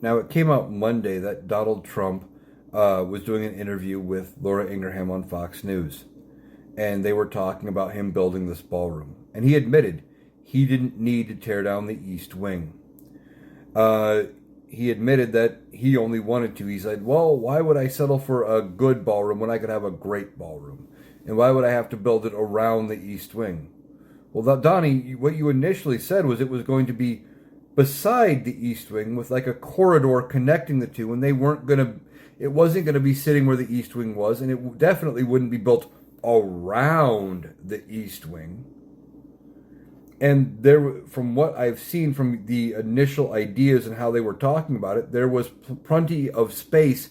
Now, it came out Monday that Donald Trump was doing an interview with Laura Ingraham on Fox News, and they were talking about him building this ballroom. And he admitted he didn't need to tear down the East Wing. He admitted that he only wanted to. He said, well, why would I settle for a good ballroom when I could have a great ballroom? And why would I have to build it around the East Wing? Well, Donnie, what you initially said was it was going to be beside the East Wing with like a corridor connecting the two, and it wasn't going to be sitting where the East Wing was, and it definitely wouldn't be built around the East Wing. And from what I've seen from the initial ideas and how they were talking about it, there was plenty of space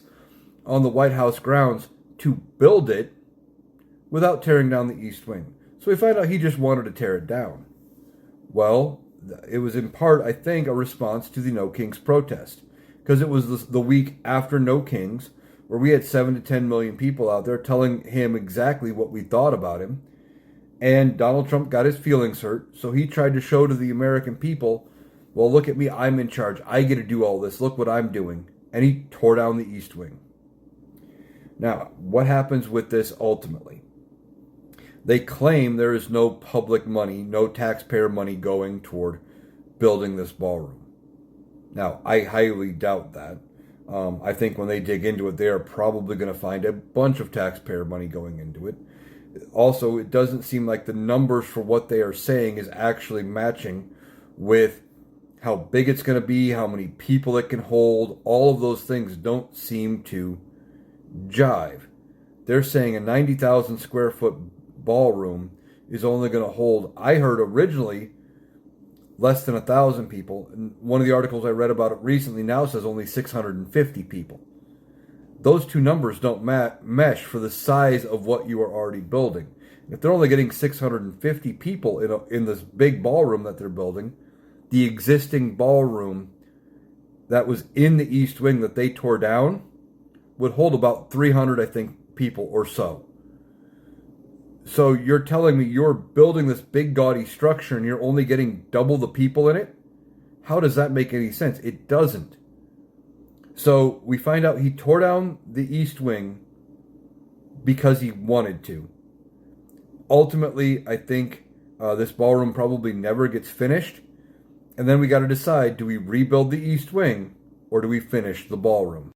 on the White House grounds to build it without tearing down the East Wing. So we find out he just wanted to tear it down. Well, it was in part, I think, a response to the No Kings protest, because it was the week after No Kings, where we had 7 to 10 million people out there telling him exactly what we thought about him. And Donald Trump got his feelings hurt, so he tried to show to the American people, well, look at me, I'm in charge. I get to do all this. Look what I'm doing. And he tore down the East Wing. Now, what happens with this ultimately? They claim there is no public money, no taxpayer money going toward building this ballroom. Now, I highly doubt that. I think when they dig into it, they are probably going to find a bunch of taxpayer money going into it. Also, it doesn't seem like the numbers for what they are saying is actually matching with how big it's going to be, how many people it can hold. All of those things don't seem to jive. They're saying a 90,000 square foot ballroom is only going to hold, I heard originally, less than 1,000 people. And one of the articles I read about it recently now says only 650 people. Those two numbers don't mesh for the size of what you are already building. If they're only getting 650 people in this big ballroom that they're building, the existing ballroom that was in the East Wing that they tore down would hold about 300, I think, people or so. So you're telling me you're building this big gaudy structure and you're only getting double the people in it? How does that make any sense? It doesn't. So we find out he tore down the East Wing because he wanted to. Ultimately, I think this ballroom probably never gets finished. And then we got to decide, do we rebuild the East Wing or do we finish the ballroom?